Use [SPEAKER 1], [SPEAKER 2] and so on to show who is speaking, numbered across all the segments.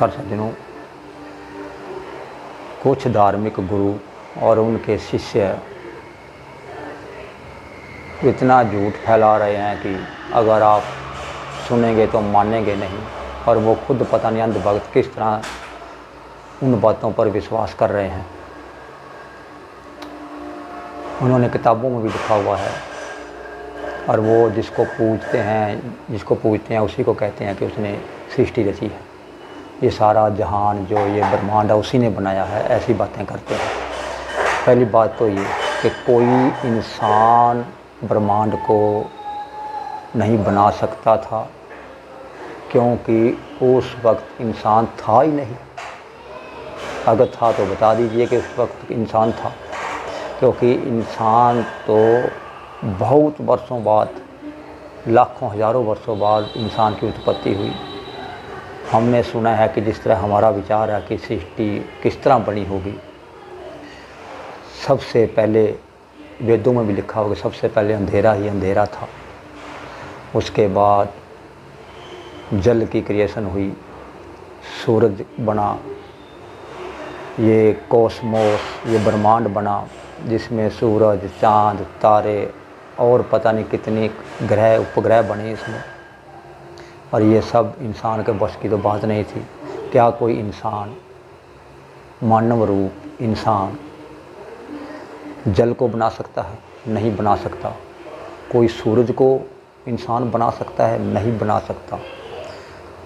[SPEAKER 1] नमस्कार सज्जनों। कुछ धार्मिक गुरु और उनके शिष्य इतना झूठ फैला रहे हैं कि अगर आप सुनेंगे तो मानेंगे नहीं, और वो खुद पता नहीं अंधभक्त किस तरह उन बातों पर विश्वास कर रहे हैं। उन्होंने किताबों में भी लिखा हुआ है, और वो जिसको पूजते हैं उसी को कहते हैं कि उसने सृष्टि रची है, ये सारा जहान जो ये ब्रह्मांड है उसी ने बनाया है, ऐसी बातें करते हैं। पहली बात तो ये कि कोई इंसान ब्रह्मांड को नहीं बना सकता था, क्योंकि उस वक्त इंसान था ही नहीं। अगर था तो बता दीजिए कि उस वक्त इंसान था, क्योंकि इंसान तो बहुत वर्षों बाद, लाखों हज़ारों वर्षों बाद इंसान की उत्पत्ति हुई। हमने सुना है कि जिस तरह हमारा विचार है कि सृष्टि किस तरह बनी होगी, सबसे पहले वेदों में भी लिखा होगा, सबसे पहले अंधेरा ही अंधेरा था। उसके बाद जल की क्रिएशन हुई, सूरज बना, ये कॉस्मोस, ये ब्रह्मांड बना, जिसमें सूरज, चांद, तारे और पता नहीं कितने ग्रह उपग्रह बने इसमें। और ये सब इंसान के बस की तो बात नहीं थी। क्या कोई इंसान, मानव रूप इंसान, जल को बना सकता है? नहीं बना सकता। कोई सूरज को इंसान बना सकता है? नहीं बना सकता।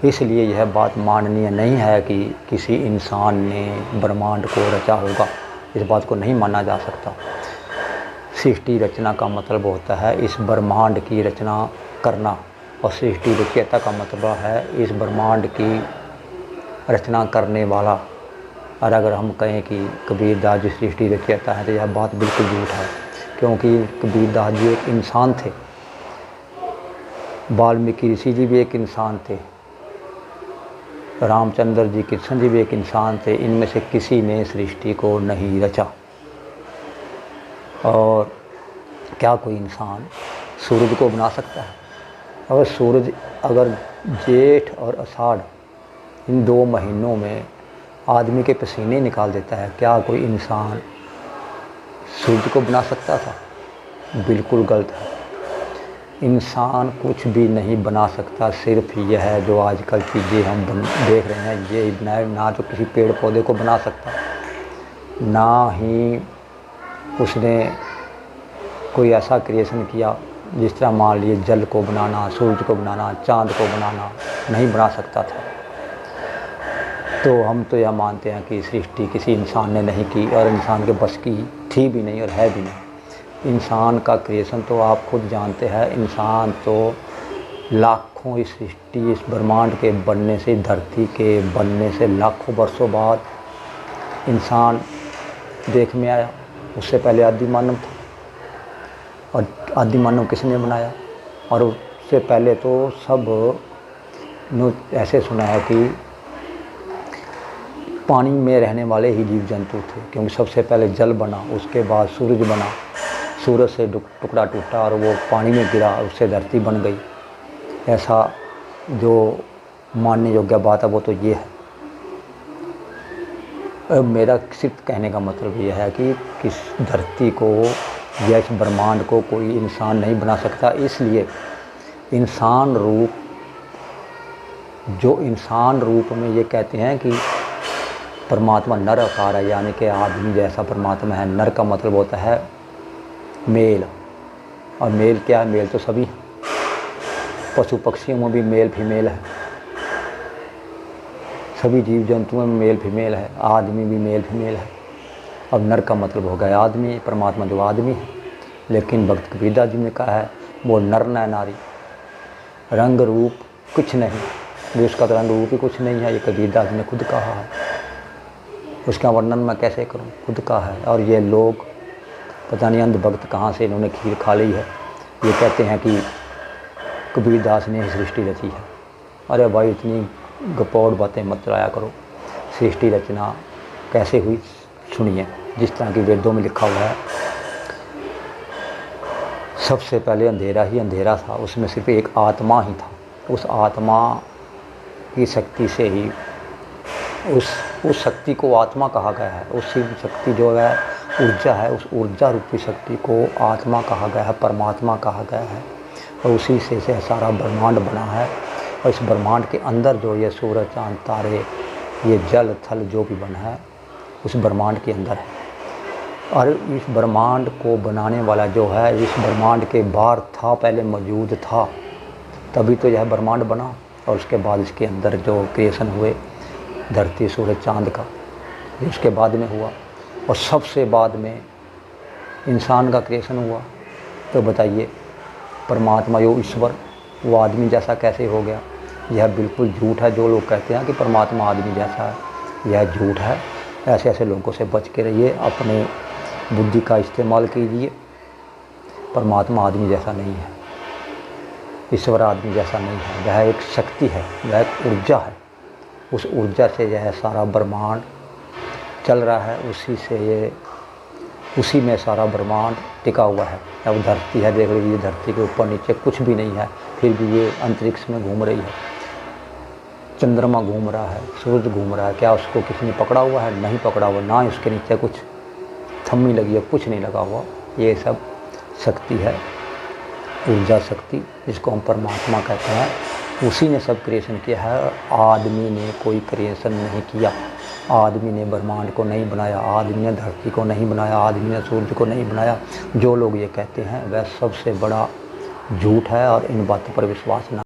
[SPEAKER 1] इसलिए यह बात माननीय नहीं है कि किसी इंसान ने ब्रह्मांड को रचा होगा। इस बात को नहीं माना जा सकता। सृष्टि रचना का मतलब होता है इस ब्रह्मांड की रचना करना, और सृष्टि रचयिता का मतलब है इस ब्रह्मांड की रचना करने वाला। और अगर हम कहें कि कबीरदास जी सृष्टि रचयिता है तो यह बात बिल्कुल झूठ है, क्योंकि कबीरदास जी एक इंसान थे, वाल्मीकि ऋषि जी भी एक इंसान थे, रामचंद्र जी, कृष्ण जी भी एक इंसान थे। इनमें से किसी ने सृष्टि को नहीं रचा। और क्या कोई इंसान सूरज को बना सकता है? अगर जेठ और आषाढ़ इन 2 महीनों में आदमी के पसीने निकाल देता है, क्या कोई इंसान सूरज को बना सकता था? बिल्कुल गलत है। इंसान कुछ भी नहीं बना सकता। सिर्फ यह जो आजकल चीज़ें हम देख रहे हैं, ये ना तो किसी पेड़ पौधे को बना सकता, ना ही उसने कोई ऐसा क्रिएशन किया जिस तरह मान लीजिए जल को बनाना, सूरज को बनाना, चांद को बनाना, नहीं बना सकता था। तो हम तो यह मानते हैं कि सृष्टि किसी इंसान ने नहीं की, और इंसान के बस की थी भी नहीं और है भी नहीं। इंसान का क्रिएशन तो आप खुद जानते हैं। इंसान तो लाखों, इस सृष्टि, इस ब्रह्मांड के बनने से, धरती के बनने से लाखों वर्षों बाद इंसान देख में आया। उससे पहले आदि मानव था, और आदि मानव किसने बनाया? और उससे पहले तो सब ऐसे सुना है कि पानी में रहने वाले ही जीव जंतु थे, क्योंकि सबसे पहले जल बना, उसके बाद सूरज बना, सूरज से टुकड़ा टूटा और वो पानी में गिरा, उससे धरती बन गई। ऐसा जो मानने योग्य बात है वो तो ये है। अब मेरा सिर्फ कहने का मतलब ये है कि किस धरती को या इस ब्रह्मांड को कोई इंसान नहीं बना सकता। इसलिए इंसान रूप में ये कहते हैं कि परमात्मा नर अवतार है, यानी कि आदमी जैसा परमात्मा है। नर का मतलब होता है मेल, और मेल क्या है? मेल तो सभी हैं। पशु पक्षियों में भी मेल फीमेल है, सभी जीव जंतुओं में मेल फीमेल है, आदमी भी मेल फीमेल है। अब नर का मतलब हो गया आदमी, परमात्मा जो आदमी है। लेकिन भक्त कबीरदास जी ने कहा है वो नर न नारी, रंग रूप कुछ नहीं, भी उसका तो रंग रूप ही कुछ नहीं है। ये कबीरदास जी ने खुद कहा है, उसका वर्णन मैं कैसे करूं? खुद कहा है। और ये लोग पता नहीं अंधभक्त कहाँ से इन्होंने खीर खा ली है। ये कहते हैं कि कबीरदास ने सृष्टि रची है। अरे भाई, इतनी गपौड़ बातें मत चलाया करो। सृष्टि रचना कैसे हुई सुनिए। जिस तरह की वेदों में लिखा हुआ है, सबसे पहले अंधेरा ही अंधेरा था, उसमें सिर्फ एक आत्मा ही था। उस आत्मा की शक्ति से ही उस शक्ति को आत्मा कहा गया है। उसी शक्ति जो है ऊर्जा है, उस ऊर्जा रूपी शक्ति को आत्मा कहा गया है, परमात्मा कहा गया है। और उसी से सारा ब्रह्मांड बना है। और इस ब्रह्मांड के अंदर जो ये सूरज चाँद तारे, ये जल थल जो भी बना है उस ब्रह्मांड के अंदर है। और इस ब्रह्मांड को बनाने वाला जो है, इस ब्रह्मांड के बाहर था, पहले मौजूद था, तभी तो यह ब्रह्मांड बना। और उसके बाद इसके अंदर जो क्रिएशन हुए धरती सूरज चाँद का, ये उसके बाद में हुआ। और सबसे बाद में इंसान का क्रिएशन हुआ। तो बताइए, परमात्मा यो ईश्वर वो आदमी जैसा कैसे हो गया? यह बिल्कुल झूठ है। जो लोग कहते हैं कि परमात्मा आदमी जैसा है, यह झूठ है। ऐसे ऐसे लोगों से बच के रहिए, अपने बुद्धि का इस्तेमाल कीजिए। परमात्मा आदमी जैसा नहीं है, ईश्वर आदमी जैसा नहीं है। वह एक शक्ति है, वह एक ऊर्जा है। उस ऊर्जा से यह सारा ब्रह्मांड चल रहा है। उसी में सारा ब्रह्मांड टिका हुआ है। अब धरती है, देख लीजिए, धरती के ऊपर नीचे कुछ भी नहीं है, फिर भी ये अंतरिक्ष में घूम रही है। चंद्रमा घूम रहा है, सूरज घूम रहा है। क्या उसको किसी ने पकड़ा हुआ है? नहीं पकड़ा हुआ। ना उसके नीचे कुछ थम्मी लगी है, कुछ नहीं लगा हुआ। ये सब शक्ति है, ऊर्जा शक्ति, जिसको हम परमात्मा कहते हैं। उसी ने सब क्रिएशन किया है। आदमी ने कोई क्रिएशन नहीं किया। आदमी ने ब्रह्मांड को नहीं बनाया, आदमी ने धरती को नहीं बनाया, आदमी ने सूर्य को नहीं बनाया। जो लोग ये कहते हैं वह सबसे बड़ा झूठ है, और इन बातों पर विश्वास न